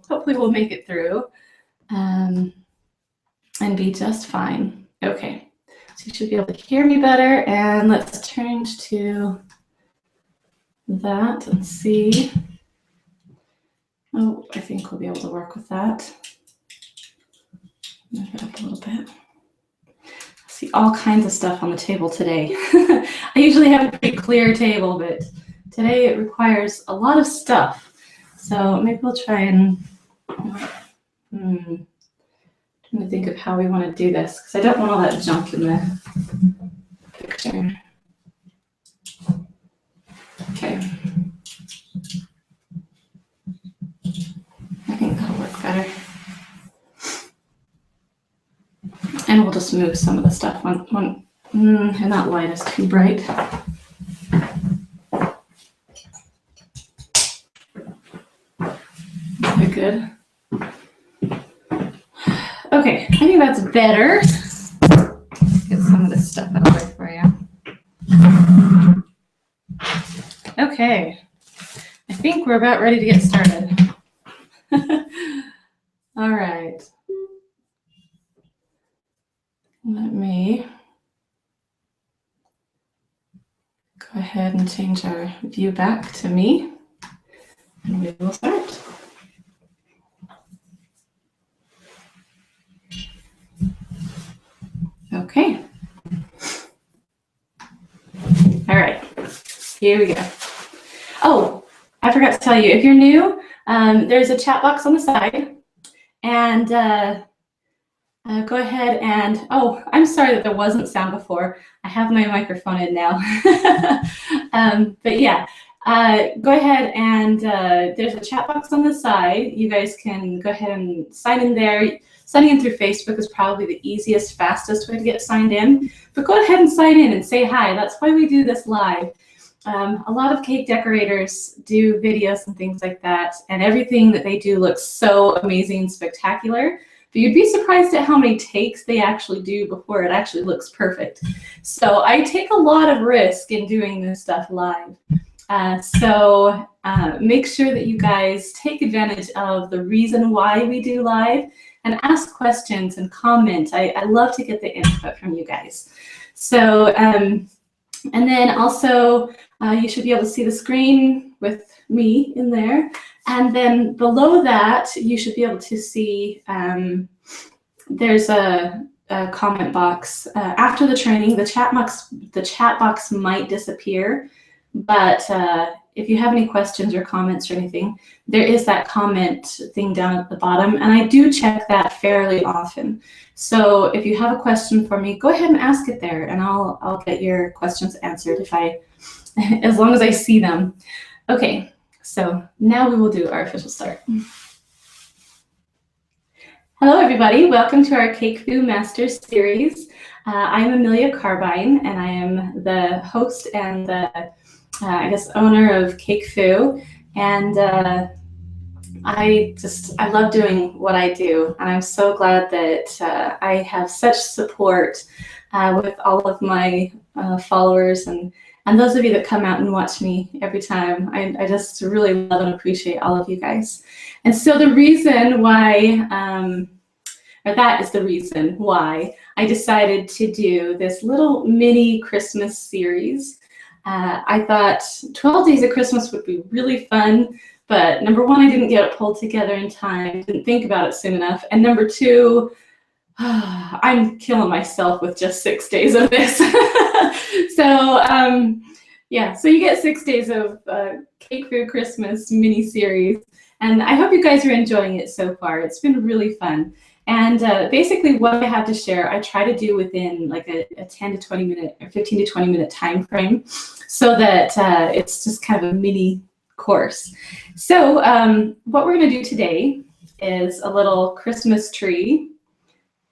hopefully we'll make it through and be just fine. Okay, so you should be able to hear me better, and let's change to that and see. Oh, I think we'll be able to work with that. Move it up a little bit. I see all kinds of stuff on the table today. I usually have a pretty clear table, but today it requires a lot of stuff. So maybe we'll try and trying to think of how we want to do this, because I don't want all that junk in the picture. Okay. I think that'll work better. And we'll just move some of the stuff and that light is too bright. Okay, good. Okay, I think that's better. Let's get some of this stuff out of the way for you. Okay, I think we're about ready to get started. All right. Let me go ahead and change our view back to me, and we will start. Okay. All right, here we go. Oh, I forgot to tell you, if you're new, there's a chat box on the side, and go ahead and, oh, I'm sorry that there wasn't sound before. I have my microphone in now. But yeah, go ahead and there's a chat box on the side. You guys can go ahead and sign in there. Signing in through Facebook is probably the easiest, fastest way to get signed in. But go ahead and sign in and say hi. That's why we do this live. A lot of cake decorators do videos and things like that, and everything that they do looks so amazing and spectacular. But you'd be surprised at how many takes they actually do before it actually looks perfect. So I take a lot of risk in doing this stuff live. So make sure that you guys take advantage of the reason why we do live and ask questions and comment. I love to get the input from you guys. So, and then also you should be able to see the screen with me in there. And then below that, you should be able to see there's a comment box. After the training, the chat box might disappear, but if you have any questions or comments or anything, there is that comment thing down at the bottom, and I do check that fairly often. So if you have a question for me, go ahead and ask it there, and I'll get your questions answered as long as I see them. Okay. So now we will do our official start. Hello, everybody. Welcome to our CakeFu Masters series. I'm Amelia Carbine, and I am the host and the, I guess, owner of CakeFu. And I love doing what I do, and I'm so glad that I have such support with all of my followers and those of you that come out and watch me every time. I just really love and appreciate all of you guys. And so the reason why, or that is the reason why I decided to do this little mini Christmas series. I thought 12 Days of Christmas would be really fun, but number one, I didn't get it pulled together in time, didn't think about it soon enough. And number two, I'm killing myself with just 6 days of this. So yeah, so you get 6 days of CakeFu Christmas mini series, and I hope you guys are enjoying it so far. It's been really fun. And basically what I have to share, I try to do within like a 10 to 20 minute or 15 to 20 minute time frame, so that it's just kind of a mini course. So what we're going to do today is a little Christmas tree.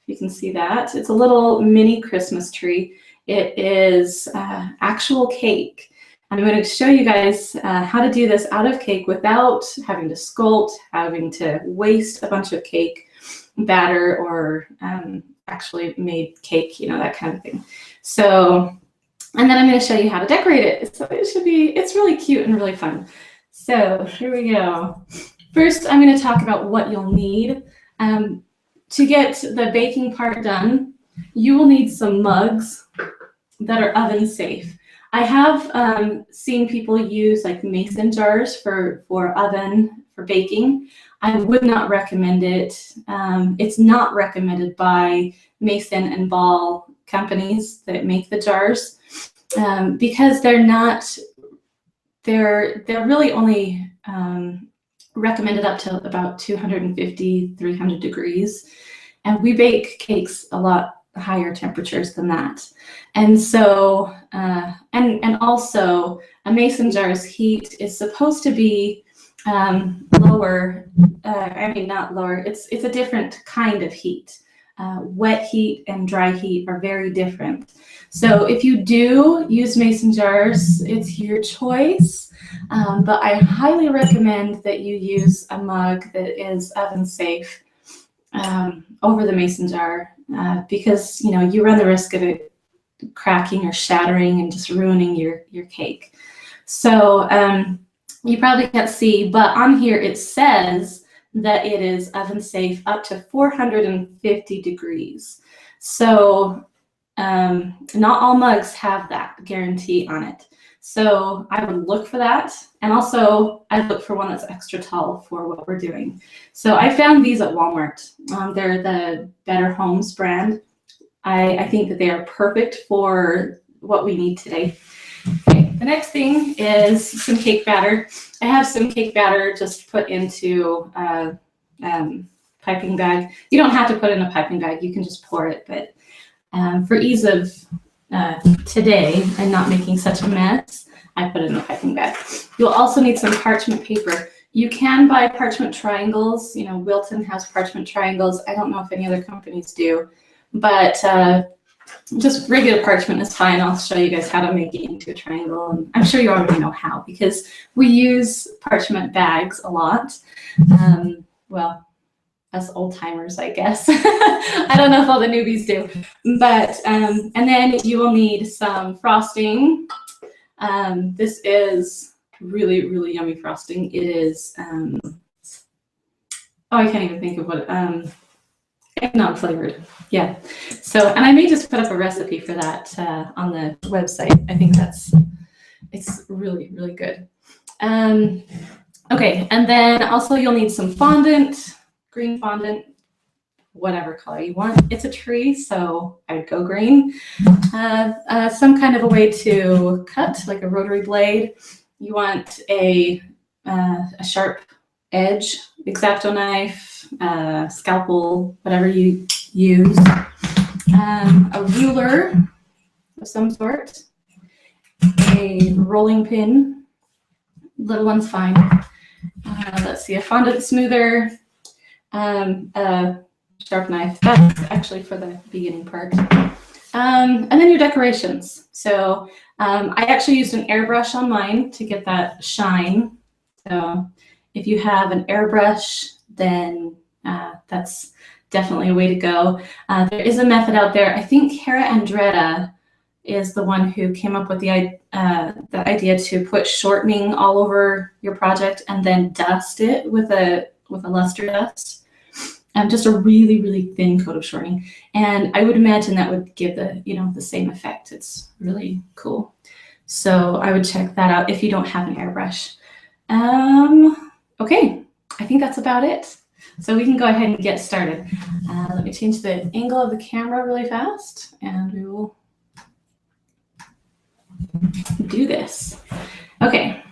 You can see that. It's a little mini Christmas tree. It is actual cake. And I'm going to show you guys how to do this out of cake without having to sculpt, having to waste a bunch of cake batter or actually made cake, you know, that kind of thing. So, and then I'm going to show you how to decorate it. So it's really cute and really fun. So here we go. First, I'm going to talk about what you'll need. To get the baking part done, you will need some mugs that are oven safe. I have seen people use like mason jars for oven for baking. I would not recommend it. It's not recommended by Mason and Ball companies that make the jars because they're really only recommended up to about 250, 300 degrees. And we bake cakes a lot higher temperatures than that. And so, and also a mason jar's heat is supposed to be lower. I mean, not lower, it's a different kind of heat. Wet heat and dry heat are very different. So if you do use mason jars, it's your choice. But I highly recommend that you use a mug that is oven safe over the mason jar because you run the risk of it cracking or shattering and just ruining your cake. So you probably can't see, but on here it says that it is oven safe up to 450 degrees. So not all mugs have that guarantee on it. So I would look for that. And also I'd look for one that's extra tall for what we're doing. So I found these at Walmart. They're the Better Homes brand. I think that they are perfect for what we need today. Okay, the next thing is some cake batter. I have some cake batter just put into a piping bag. You don't have to put it in a piping bag. You can just pour it. But for ease of today and not making such a mess, I put it in a piping bag. You'll also need some parchment paper. You can buy parchment triangles. Wilton has parchment triangles. I don't know if any other companies do, but just regular parchment is fine. I'll show you guys how to make it into a triangle. And I'm sure you already know how because we use parchment bags a lot. Well, us old timers, I guess. I don't know if all the newbies do, but and then you will need some frosting. This is really, really yummy frosting. It is, I can't even think of what, eggnog flavored. Yeah. So, and I may just put up a recipe for that on the website. I think it's really, really good. Okay, and then also you'll need some fondant, green fondant, whatever color you want. It's a tree, so I'd go green. Some kind of a way to cut, like a rotary blade. You want a sharp edge, X-Acto knife, scalpel, whatever you use. A ruler of some sort. A rolling pin. Little one's fine. Let's see, a fondant smoother. A sharp knife. That's actually for the beginning part. And then your decorations. So I actually used an airbrush on mine to get that shine. So if you have an airbrush, then that's definitely a way to go. There is a method out there. I think Cara Andretta is the one who came up with the idea to put shortening all over your project and then dust it with a luster dust. Just a really, really thin coat of shortening. And I would imagine that would give the same effect. It's really cool. So I would check that out if you don't have an airbrush. Okay, I think that's about it. So we can go ahead and get started. Let me change the angle of the camera really fast and we will do this. Okay.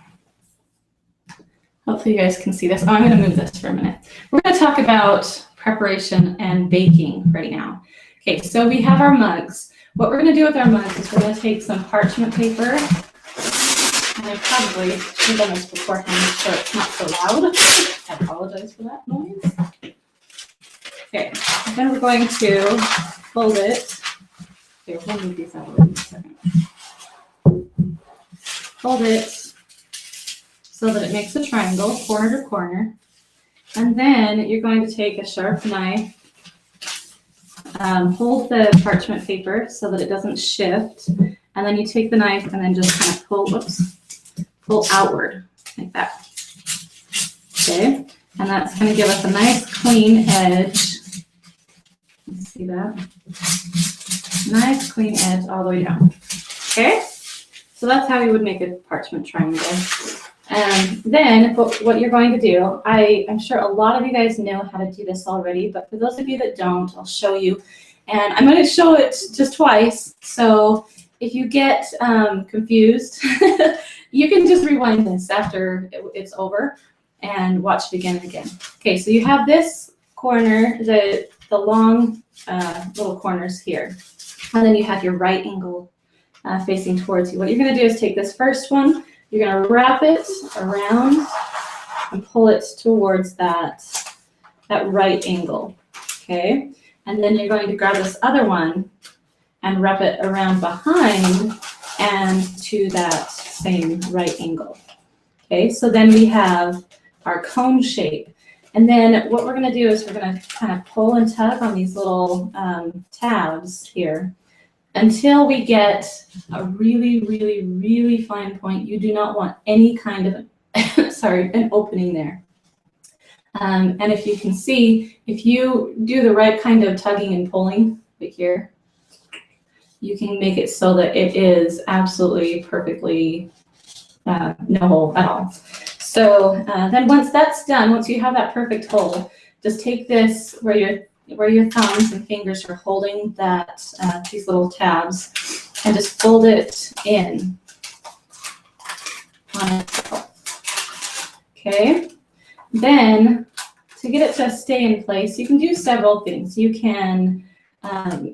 Hopefully you guys can see this. Oh, I'm going to move this for a minute. We're going to talk about preparation and baking right now. Okay, so we have our mugs. What we're going to do with our mugs is we're going to take some parchment paper. And I probably should have done this beforehand so it's not so loud. I apologize for that noise. Okay, then we're going to fold it. Okay, we'll move these out of the way in a second. Fold it so that it makes a triangle, corner to corner. And then you're going to take a sharp knife, hold the parchment paper so that it doesn't shift. And then you take the knife and then just kind of pull outward like that. Okay. And that's going to give us a nice clean edge. You see that? Nice clean edge all the way down. Okay? So that's how you would make a parchment triangle. And then what you're going to do, I'm sure a lot of you guys know how to do this already, but for those of you that don't, I'll show you. And I'm going to show it just twice. So if you get confused, you can just rewind this after it's over and watch it again and again. Okay, so you have this corner, the long little corners here. And then you have your right angle facing towards you. What you're going to do is take this first one, you're going to wrap it around and pull it towards that right angle, okay? And then you're going to grab this other one and wrap it around behind and to that same right angle, okay? So then we have our cone shape. And then what we're going to do is we're going to kind of pull and tug on these little tabs here until we get a really, really, really fine point. You do not want any kind of, an opening there. And if you can see, if you do the right kind of tugging and pulling right here, you can make it so that it is absolutely perfectly no hole at all. So then once that's done, once you have that perfect hole, just take this where your thumbs and fingers are holding that these little tabs and just fold it in on itself. Okay. Then to get it to stay in place, you can do several things. You can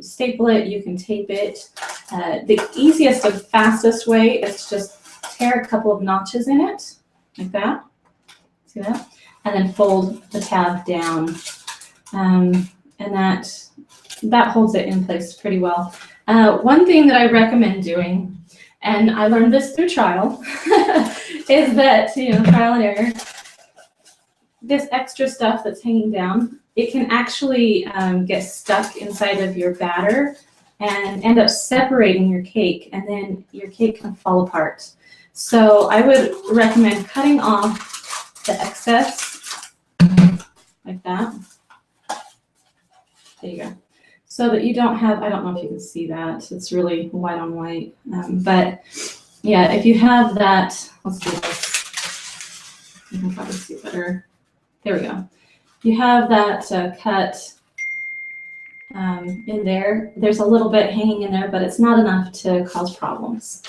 staple it, you can tape it. The easiest and fastest way is to just tear a couple of notches in it, like that. See that? And then fold the tab down. And that holds it in place pretty well. One thing that I recommend doing, and I learned this through trial, is that, trial and error, this extra stuff that's hanging down, it can actually get stuck inside of your batter and end up separating your cake, and then your cake can fall apart. So I would recommend cutting off the excess like that. There you go. So that you don't have, I don't know if you can see that, it's really white on white. But yeah, if you have that, let's do this. You can probably see better. There we go. You have that cut in there. There's a little bit hanging in there, but it's not enough to cause problems.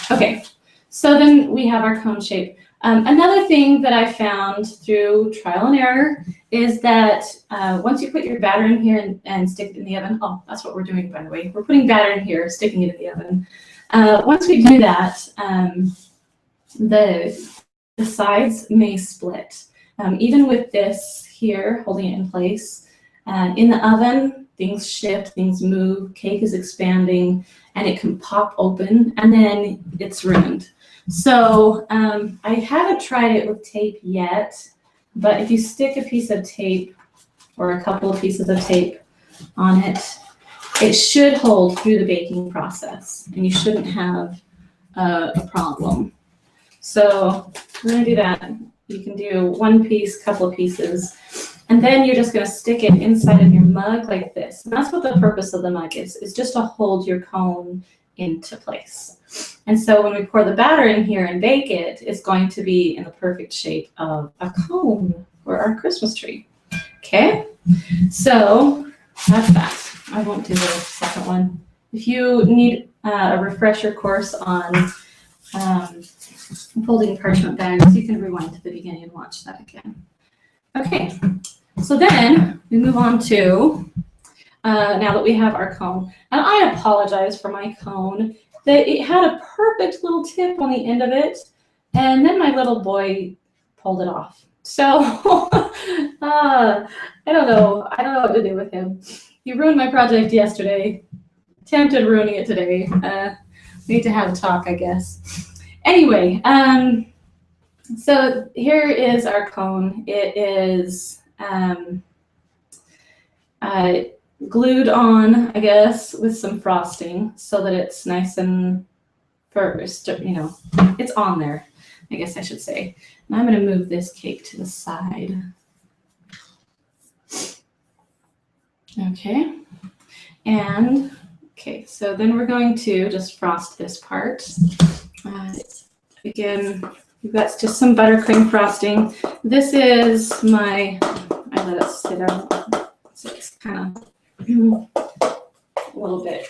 Okay, so then we have our cone shape. Another thing that I found through trial and error is that once you put your batter in here and stick it in the oven, oh, that's what we're doing, by the way. We're putting batter in here, sticking it in the oven. Once we do that, the sides may split. Even with this here, holding it in place, in the oven, things shift, things move, cake is expanding, and it can pop open, and then it's ruined. So I haven't tried it with tape yet, but if you stick a piece of tape or a couple of pieces of tape on it, it should hold through the baking process, and you shouldn't have a problem. So we're going to do that. You can do one piece, couple of pieces, and then you're just going to stick it inside of your mug like this. And that's what the purpose of the mug is just to hold your cone into place. And so when we pour the batter in here and bake it, it's going to be in the perfect shape of a cone for our Christmas tree. Okay, so that's that. I won't do the second one. If you need a refresher course on folding parchment bags, you can rewind to the beginning and watch that again. Okay, so then we move on to, now that we have our cone, and I apologize for my cone, that it had a perfect little tip on the end of it, and then my little boy pulled it off. So I don't know what to do with him. He ruined my project yesterday, attempted ruining it today. We need to have a talk, I guess. Anyway, so here is our cone. It is glued on, I guess, with some frosting so that it's nice and first, it's on there, I guess I should say. And I'm going to move this cake to the side Okay. And okay, so then we're going to just frost this part. Again, we've got just some buttercream frosting. This is I let it sit out, so it's kind of a little bit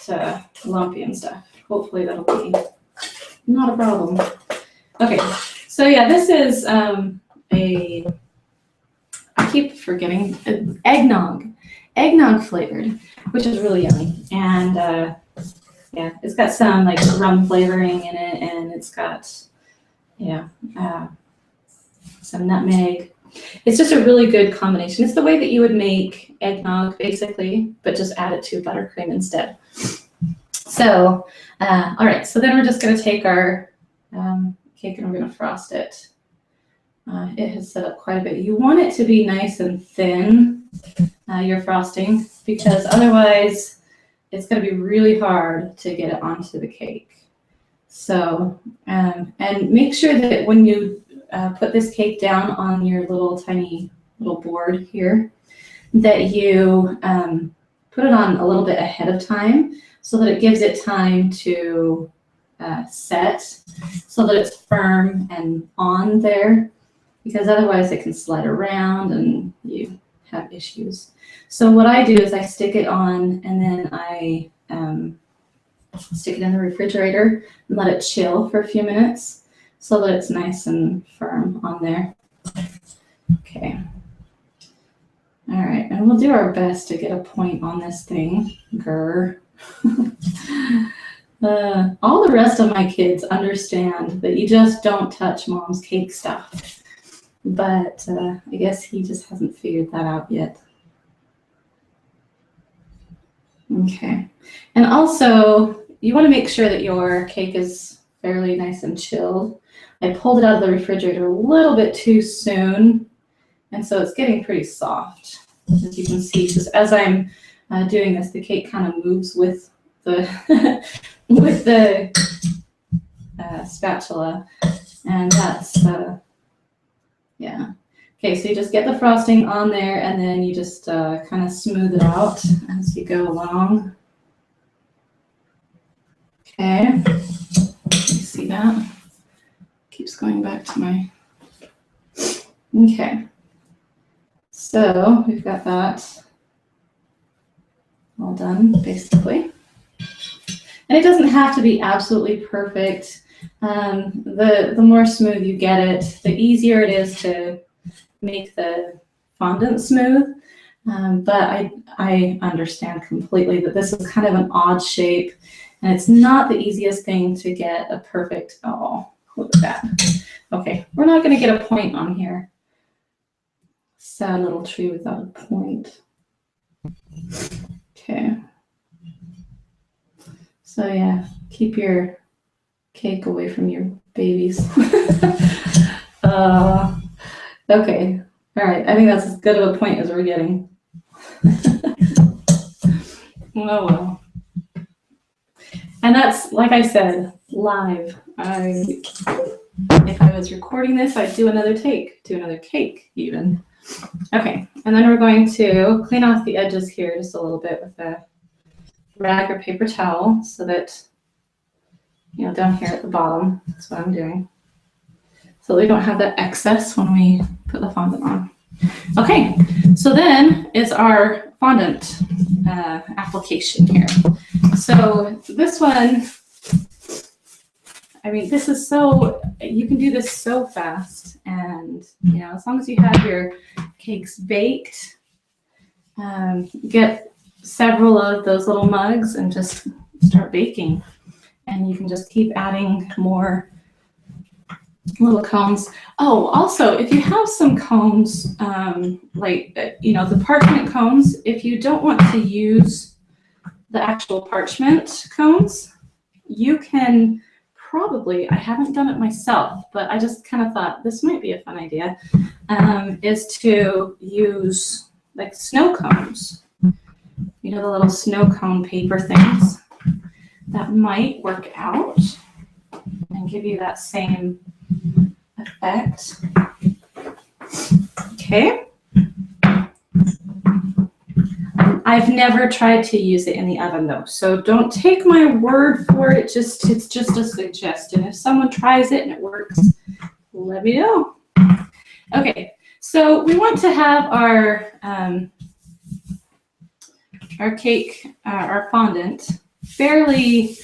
lumpy and stuff. Hopefully that'll be not a problem. Okay, so yeah, this is I keep forgetting, eggnog flavored, which is really yummy. And yeah, it's got some like rum flavoring in it, and it's got some nutmeg. It's just a really good combination. It's the way that you would make eggnog, basically, but just add it to buttercream instead. So, all right, so then we're just going to take our cake and we're going to frost it. It has set up quite a bit. You want it to be nice and thin, your frosting, because otherwise it's going to be really hard to get it onto the cake. So, and make sure that when you put this cake down on your tiny board here, that you put it on a little bit ahead of time so that it gives it time to set, so that it's firm and on there, because otherwise it can slide around and you have issues. So what I do is I stick it on, and then I stick it in the refrigerator and let it chill for a few minutes so that it's nice and firm on there. Okay. All right, and we'll do our best to get a point on this thing. Grr. All the rest of my kids understand that you just don't touch mom's cake stuff. But I guess he just hasn't figured that out yet. Okay. And also, you want to make sure that your cake is fairly nice and chilled. I pulled it out of the refrigerator a little bit too soon, and so it's getting pretty soft, as you can see. Just as I'm doing this, the cake kind of moves with the with the spatula, and that's yeah. Okay, so you just get the frosting on there, and then you just kind of smooth it out as you go along. Okay, you see that? Keeps going back to my. Okay, so we've got that all done, basically. And it doesn't have to be absolutely perfect. The more smooth you get it, the easier it is to make the fondant smooth. But I understand completely that this is kind of an odd shape, and it's not the easiest thing to get a perfect, oh, look at that. Okay, we're not going to get a point on here. Sad little tree without a point. Okay. So yeah, keep your cake away from your babies. Okay. All right. I think that's as good of a point as we're getting. Oh well. And that's, like I said, live. If I was recording this, I'd do another take, do another cake even. Okay. And then we're going to clean off the edges here just a little bit with a rag or paper towel, so that, you know, down here at the bottom, that's what I'm doing, so we don't have that excess when we put the fondant on. Okay, so then is our fondant application here. So this one, I mean, this is so, you can do this so fast, and you know, as long as you have your cakes baked, get several of those little mugs and just start baking, and you can just keep adding more little cones. Oh, also, if you have some cones, like, you know, the parchment cones, if you don't want to use the actual parchment cones, you can probably, I haven't done it myself, but I just kind of thought this might be a fun idea, is to use like snow cones. You know, the little snow cone paper things. That might work out and give you that same effect. Okay. I I've never tried to use it in the oven though, so don't take my word for it. It's just a suggestion. If someone tries it and it works, let me know. Okay, so we want to have our cake, our fondant, fairly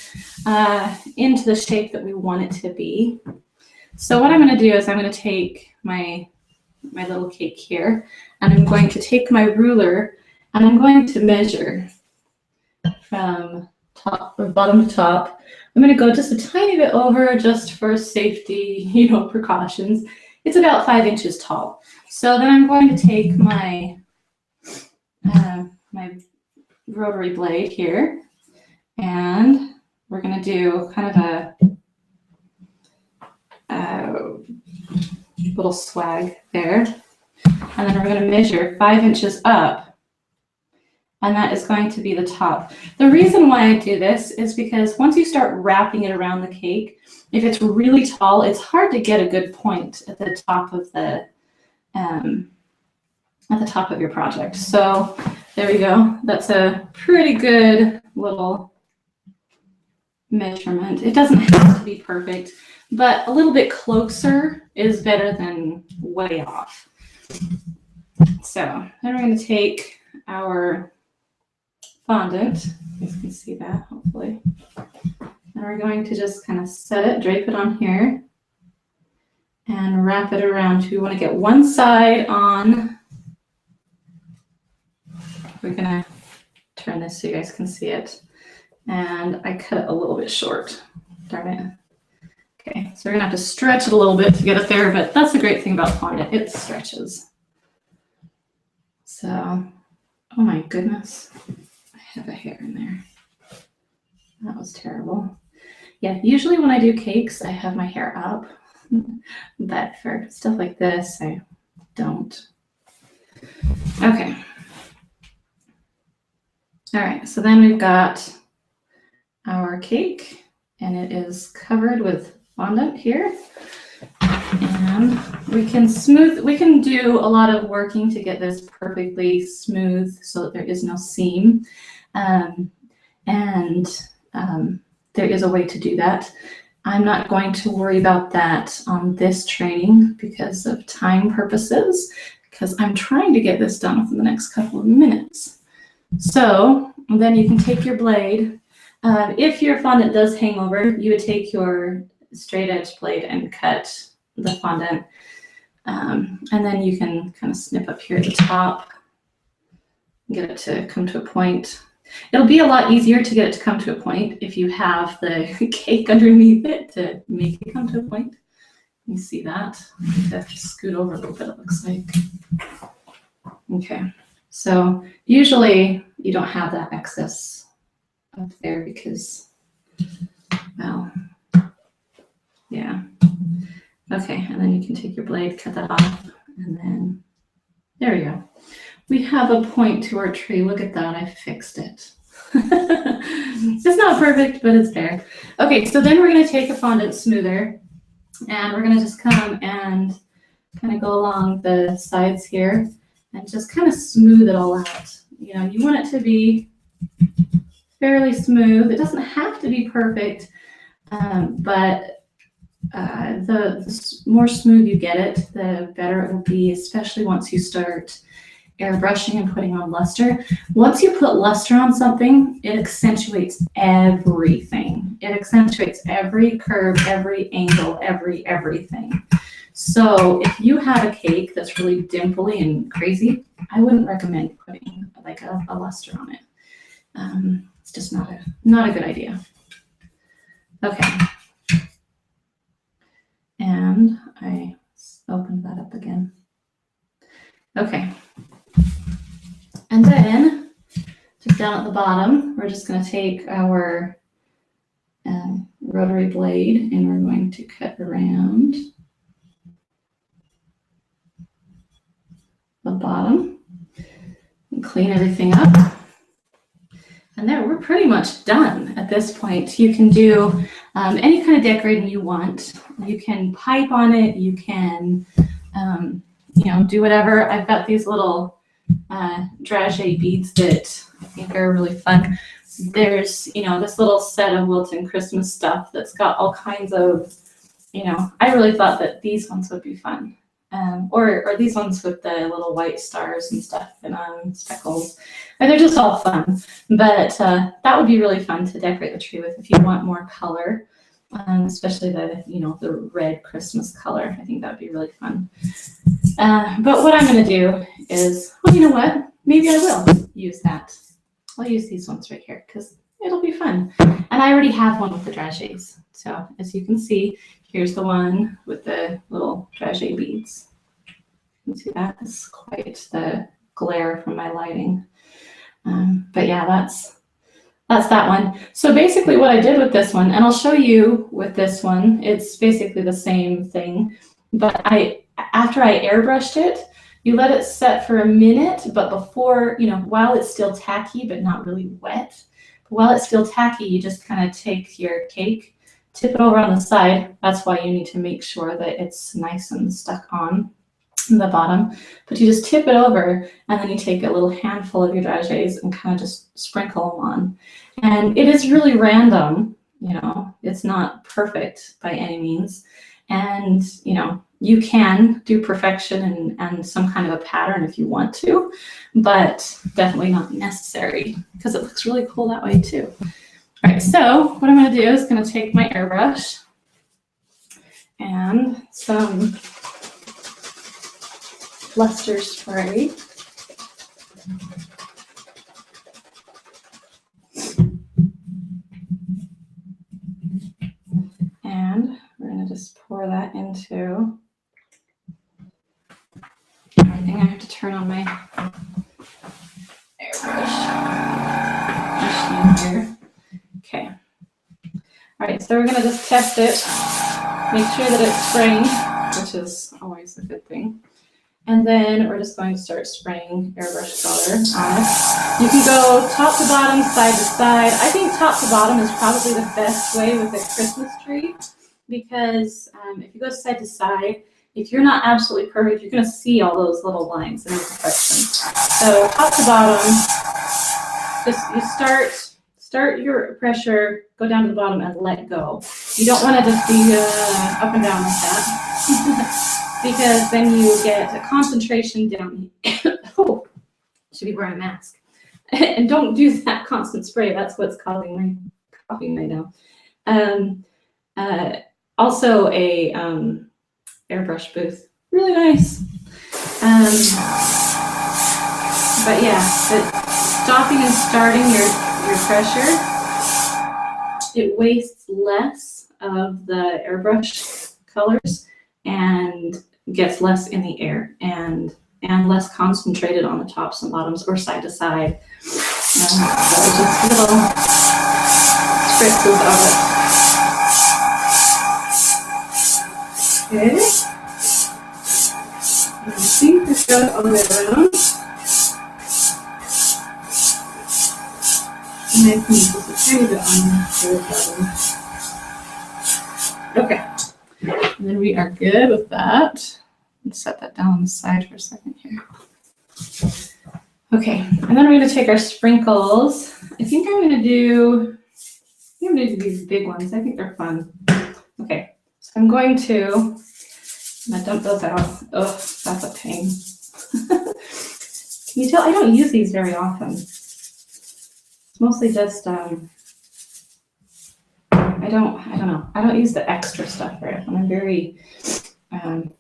into the shape that we want it to be. So what I'm going to do is I'm going to take my little cake here, and I'm going to take my ruler and I'm going to measure from top or bottom to top. I'm going to go just a tiny bit over just for safety, precautions. It's about 5 inches tall. So then I'm going to take my my rotary blade here, and we're going to do kind of a little swag there. And then we're going to measure 5 inches up, and that is going to be the top. The reason why I do this is because once you start wrapping it around the cake, if it's really tall, it's hard to get a good point at the top of your project. So there we go. That's a pretty good little measurement. It doesn't have to be perfect, but a little bit closer is better than way off. So then we're going to take our fondant. You guys can see that, hopefully. And we're going to just kind of set it, drape it on here, and wrap it around. We want to get one side on. We're going to turn this so you guys can see it. And I cut it a little bit short. Darn it. Okay, so we're going to have to stretch it a little bit to get it there, but that's the great thing about fondant. It stretches. So, oh my goodness. I have a hair in there. That was terrible. Yeah, usually when I do cakes, I have my hair up. But for stuff like this, I don't. Okay. All right, so then we've got our cake, and it is covered with fondant here. And we can do a lot of working to get this perfectly smooth so that there is no seam. There is a way to do that. I'm not going to worry about that on this training because of time purposes, because I'm trying to get this done within the next couple of minutes. So then you can take your blade. If your fondant does hang over, you would take your straight edge blade and cut the fondant. And then you can kind of snip up here at the top, get it to come to a point. It'll be a lot easier to get it to come to a point if you have the cake underneath it to make it come to a point. You see that? I have to scoot over a little bit, it looks like. Okay, so usually you don't have that excess up there because, well, yeah. Okay, and then you can take your blade, cut that off, and then there we go. We have a point to our tree. Look at that, I fixed it. It's not perfect, but it's there. Okay, so then we're gonna take a fondant smoother, and we're gonna just come and kind of go along the sides here and just kind of smooth it all out. You know, you want it to be fairly smooth. It doesn't have to be perfect, but the more smooth you get it, the better it will be, especially once you start airbrushing and putting on luster. Once you put luster on something, it accentuates everything. It accentuates every curve, every angle, everything. So if you have a cake that's really dimply and crazy, I wouldn't recommend putting like a luster on it. It's just not a good idea. Okay. And I opened that up again. Okay. And then, just down at the bottom, we're just going to take our rotary blade and we're going to cut around the bottom and clean everything up. And there, we're pretty much done at this point. You can do any kind of decorating you want. You can pipe on it. You can, do whatever. I've got these little dragée beads that I think are really fun. There's, you know, this little set of Wilton Christmas stuff that's got all kinds of, you know, I really thought that these ones would be fun. Or these ones with the little white stars and stuff and speckles. And they're just all fun. But that would be really fun to decorate the tree with if you want more color, especially the, you know, the red Christmas color. I think that would be really fun. But what I'm going to do is, well, you know what? Maybe I will use that. I'll use these ones right here because it'll be fun. And I already have one with the dragées. So as you can see, here's the one with the little dragée beads. You can see that is quite the glare from my lighting. But yeah, that's that one. So basically what I did with this one, and I'll show you with this one, it's basically the same thing. But after I airbrushed it, you let it set for a minute, but before, you know, while it's still tacky, but not really wet, while it's still tacky, you just kind of take your cake, tip it over on the side. That's why you need to make sure that it's nice and stuck on the bottom. But you just tip it over, and then you take a little handful of your dragées and kind of just sprinkle them on. And it is really random, you know, it's not perfect by any means. And, you know, you can do perfection and some kind of a pattern if you want to, but definitely not necessary because it looks really cool that way too. All right, so what I'm going to do is going to take my airbrush and some luster spray. And we're going to just pour that into everything. I have to turn on my airbrush machine here. Okay. All right, so we're going to just test it, make sure that it's spraying, which is always a good thing. And then we're just going to start spraying airbrush color on it. You can go top to bottom, side to side. I think top to bottom is probably the best way with a Christmas tree because if you go side to side, if you're not absolutely perfect, you're going to see all those little lines and imperfections. So top to bottom, just you start your pressure, go down to the bottom and let go. You don't want to just be up and down like that. Because then you get a concentration down. Oh, should be wearing a mask. And don't do that constant spray. That's what's causing my coughing right now. Also a airbrush booth, really nice. But yeah, stopping and starting your pressure, it wastes less of the airbrush colors and gets less in the air and less concentrated on the tops and bottoms or side to side. So just little spritzes of it. Okay. I think this goes all the way around. And I can just a tiny bit on the bottom. Okay. And then we are good with that. Let's set that down on the side for a second here. Okay, and then we're going to take our sprinkles. I think I'm going to do these big ones. I think they're fun. Okay, so I'm going to dump those out. Oh, that's a pain. Can you tell I don't use these very often? It's mostly just I don't know. I don't use the extra stuff very often. I'm very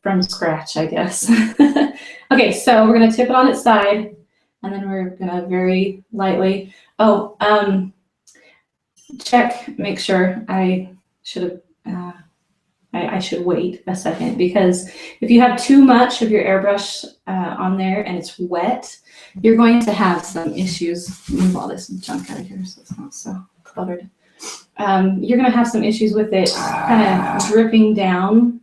from scratch, I guess. Okay, so we're gonna tip it on its side, and then we're gonna very lightly. Oh, make sure I should have. I should wait a second because if you have too much of your airbrush on there and it's wet, you're going to have some issues. Move all this junk out of here so it's not so cluttered. You're going to have some issues with it kind of dripping down.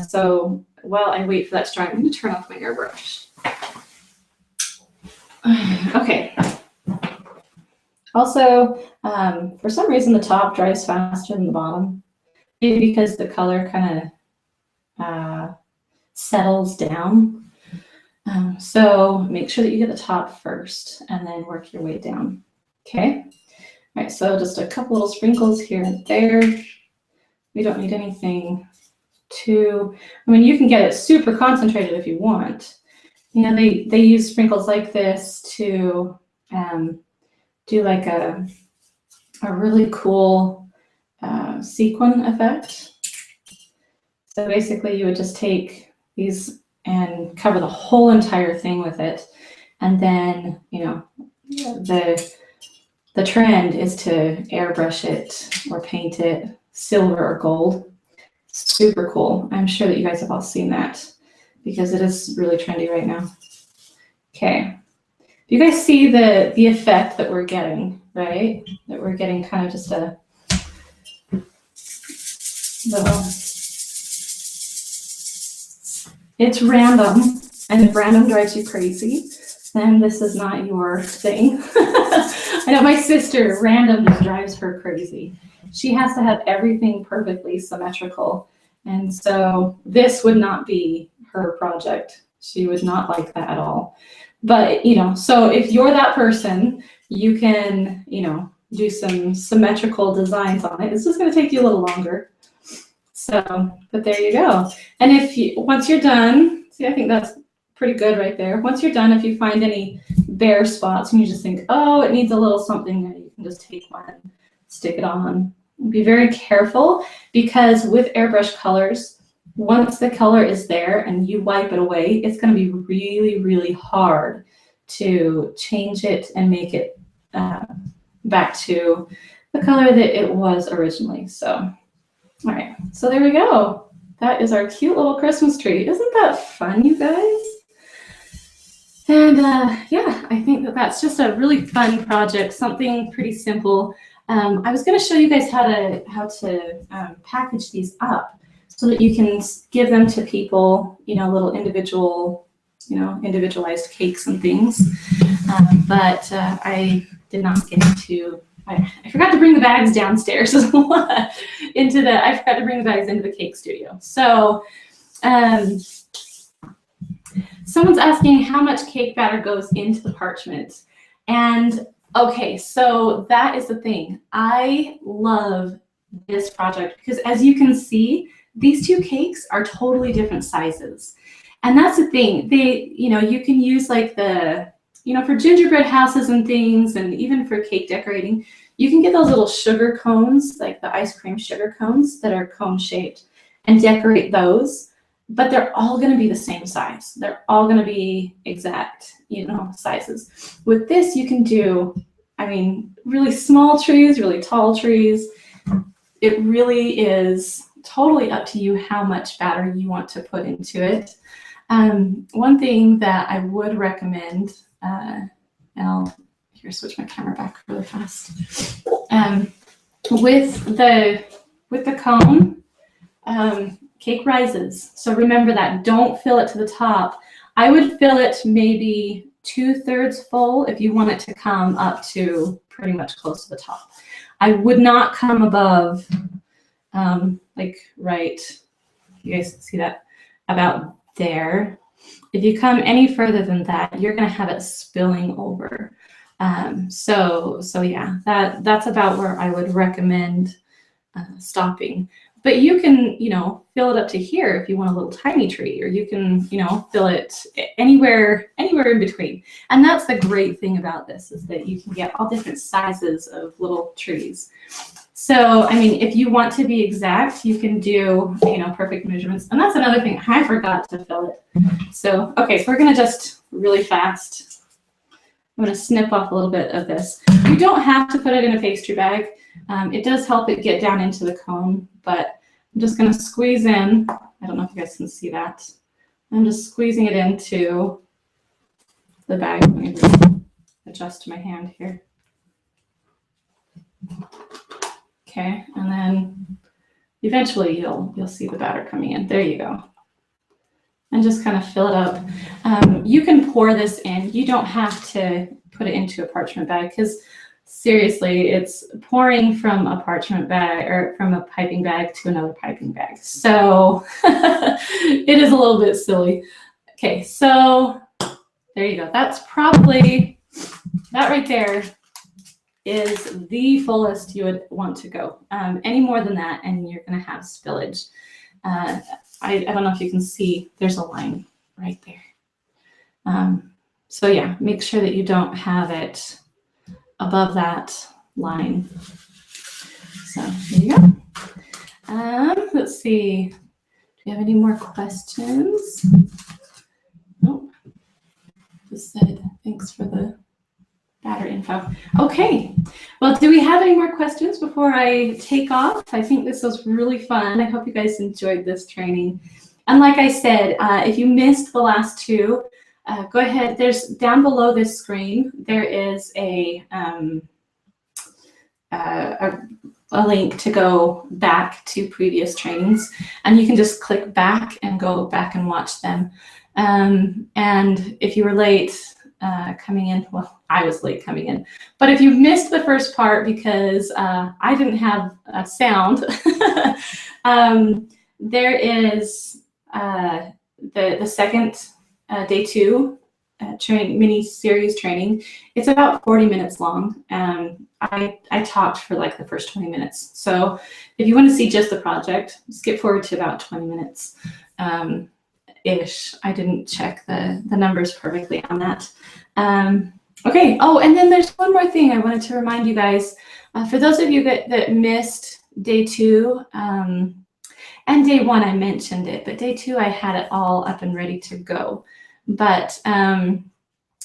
So while I wait for that to dry, I'm going to turn off my airbrush. Okay. Also, for some reason, the top dries faster than the bottom. Maybe because the color kind of settles down. So make sure that you get the top first and then work your way down. Okay. All right, so just a couple little sprinkles here and there. We don't need anything too, I mean, you can get it super concentrated if you want. You know, they use sprinkles like this to do like a really cool sequin effect. So basically you would just take these and cover the whole entire thing with it. And then, you know, the trend is to airbrush it or paint it silver or gold. Super cool. I'm sure that you guys have all seen that because it is really trendy right now. Okay. You guys see the effect that we're getting, right? That we're getting kind of just a little, it's random, and if random drives you crazy, then this is not your thing. I know my sister, random just drives her crazy. She has to have everything perfectly symmetrical. And so this would not be her project. She would not like that at all. But, you know, so if you're that person, you can, you know, do some symmetrical designs on it. It's just going to take you a little longer. So, but there you go. And if you, once you're done, see, I think that's pretty good right there. Once you're done, if you find any bare spots and you just think, oh, it needs a little something, you can just take one, stick it on. Be very careful because with airbrush colors, once the color is there and you wipe it away, it's going to be really, really hard to change it and make it back to the color that it was originally. So, all right, so there we go. That is our cute little Christmas tree. Isn't that fun, you guys? And yeah, I think that that's just a really fun project, something pretty simple. I was going to show you guys how to package these up so that you can give them to people, you know, little individual, you know, individualized cakes and things. But I did not get to. I forgot to bring the bags downstairs I forgot to bring the bags into the cake studio. So someone's asking how much cake batter goes into the parchment. And okay, so that is the thing. I love this project because as you can see, these two cakes are totally different sizes. And that's the thing. They, you know, you can use like the, you know, for gingerbread houses and things, and even for cake decorating, you can get those little sugar cones, like the ice cream sugar cones that are cone shaped, and decorate those. But they're all going to be the same size. They're all going to be exact, you know, sizes. With this, you can do, I mean, really small trees, really tall trees. It really is totally up to you how much batter you want to put into it. One thing that I would recommend, and I'll here switch my camera back really fast. With the cone, cake rises. So remember that. Don't fill it to the top. I would fill it maybe 2/3 full if you want it to come up to pretty much close to the top. I would not come above, like right, you guys see that, about there. If you come any further than that, you're going to have it spilling over. So yeah, that's about where I would recommend stopping. But you can, you know, fill it up to here if you want a little tiny tree, or you can, you know, fill it anywhere in between. And that's the great thing about this, is that you can get all different sizes of little trees. So, I mean, if you want to be exact, you can do, you know, perfect measurements. And that's another thing, I forgot to fill it. So, okay, so we're gonna just really fast, I'm gonna snip off a little bit of this. You don't have to put it in a pastry bag. It does help it get down into the cone, but I'm just going to squeeze in. I don't know if you guys can see that. I'm just squeezing it into the bag. Let me just adjust my hand here. Okay, and then eventually you'll see the batter coming in. There you go. And just kind of fill it up. You can pour this in. You don't have to put it into a parchment bag, because seriously, it's pouring from a parchment bag or from a piping bag to another piping bag. So it is a little bit silly. Okay, so There you go. That's probably, that right there is the fullest you would want to go. Any more than that, and you're going to have spillage. I don't know if you can see, there's a line right there. So yeah, make sure that you don't have it above that line. So there you go. Let's see. Do you have any more questions? Nope. Just said thanks for the batter info. Okay. Well, do we have any more questions before I take off? I think this was really fun. I hope you guys enjoyed this training. And like I said, if you missed the last two, go ahead. There's down below this screen, there is a link to go back to previous trainings, and you can just click back and go back and watch them. And if you were late coming in, well, I was late coming in, but if you missed the first part because I didn't have sound, there is the second day 2 mini series training. It's about 40 minutes long. I talked for like the first 20 minutes. So if you want to see just the project, skip forward to about 20 minutes ish. I didn't check the numbers perfectly on that. Okay. Oh, and then there's one more thing I wanted to remind you guys. For those of you that missed day 2, and day 1, I mentioned it, but day 2, I had it all up and ready to go. But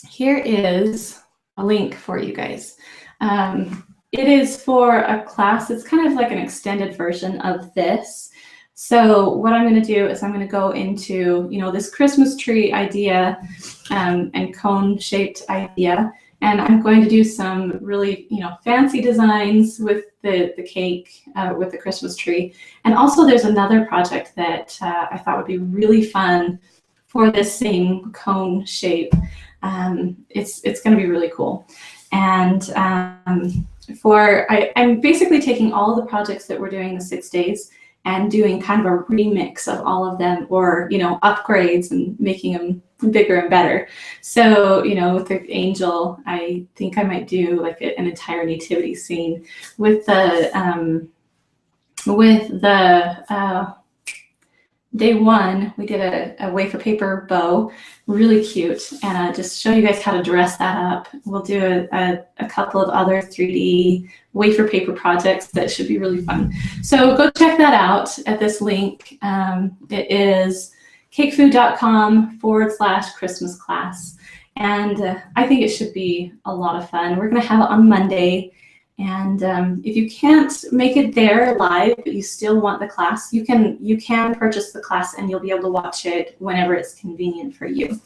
here is a link for you guys. It is for a class. It's kind of like an extended version of this. So what I'm going to do is I'm going to go into, this Christmas tree idea and cone-shaped idea. And I'm going to do some really, fancy designs with the cake, with the Christmas tree. And also there's another project that I thought would be really fun for this same cone shape. It's going to be really cool. And I'm basically taking all the projects that we're doing the 6 days and doing kind of a remix of all of them, or upgrades and making them bigger and better. So with the angel, I think I might do like an entire nativity scene with the day 1, we did a wafer paper bow, really cute, and just show you guys how to dress that up. We'll do a couple of other 3D wafer paper projects that should be really fun. So go check that out at this link. It is cakefu.com/Christmas class. And I think it should be a lot of fun. We're going to have it on Monday. And if you can't make it there live, but you still want the class, you can purchase the class and you'll be able to watch it whenever it's convenient for you.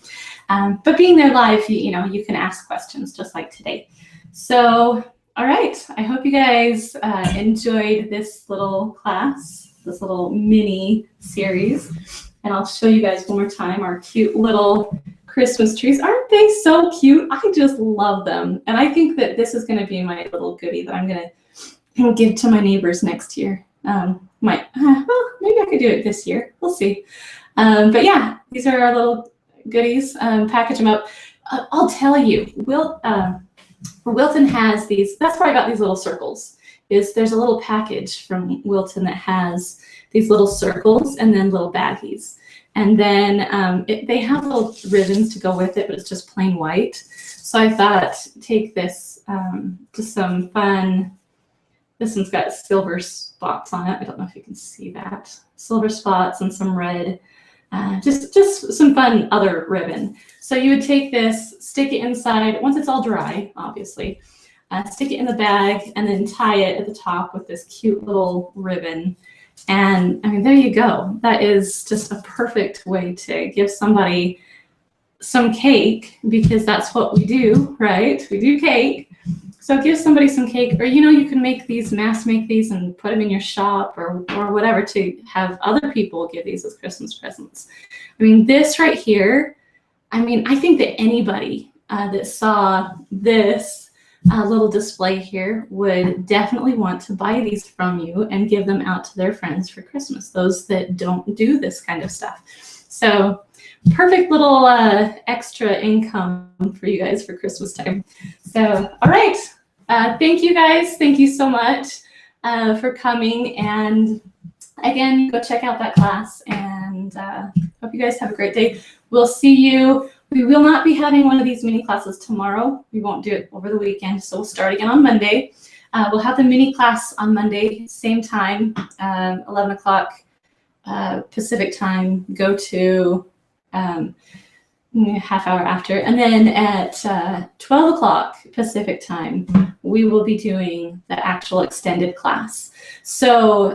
But being there live, you can ask questions just like today. So, all right, I hope you guys enjoyed this little class, this little mini series. And I'll show you guys one more time our cute little Christmas trees. Aren't they so cute? I just love them. And I think that this is going to be my little goodie that I'm going to give to my neighbors next year. Well, maybe I could do it this year. We'll see. But yeah, these are our little goodies. Package them up. I'll tell you, Wilton has these. That's where I got these little circles. There's a little package from Wilton that has these little circles and then little baggies. And then they have little ribbons to go with it, but it's just plain white. So I thought, take this to some fun. This one's got silver spots on it. I don't know if you can see that. Silver spots and some red. Just some fun other ribbon. So you would take this, stick it inside, once it's all dry, obviously, stick it in the bag and then tie it at the top with this cute little ribbon. And I mean, there you go. That is just a perfect way to give somebody some cake, because that's what we do, right? We do cake. So give somebody some cake, or you can make these, mass make these and put them in your shop or whatever to have other people give these as Christmas presents. I mean, this right here, I mean, I think that anybody that saw this little display here would definitely want to buy these from you and give them out to their friends for Christmas, those that don't do this kind of stuff. So perfect little extra income for you guys for Christmas time. So, all right. Thank you guys. Thank you so much for coming. And again, go check out that class, and hope you guys have a great day. We'll see you. We will not be having one of these mini classes tomorrow. We won't do it over the weekend, so we'll start again on Monday. We'll have the mini class on Monday, same time, 11 o'clock Pacific time. Go to half hour after, and then at 12 o'clock Pacific time, we will be doing the actual extended class. So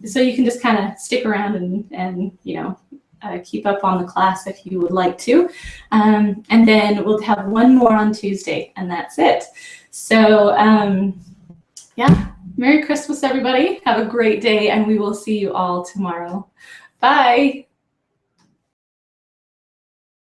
so you can just kind of stick around and you know, keep up on the class if you would like to. And then we'll have one more on Tuesday, and that's it. So yeah, Merry Christmas, everybody. Have a great day, and we will see you all tomorrow. Bye.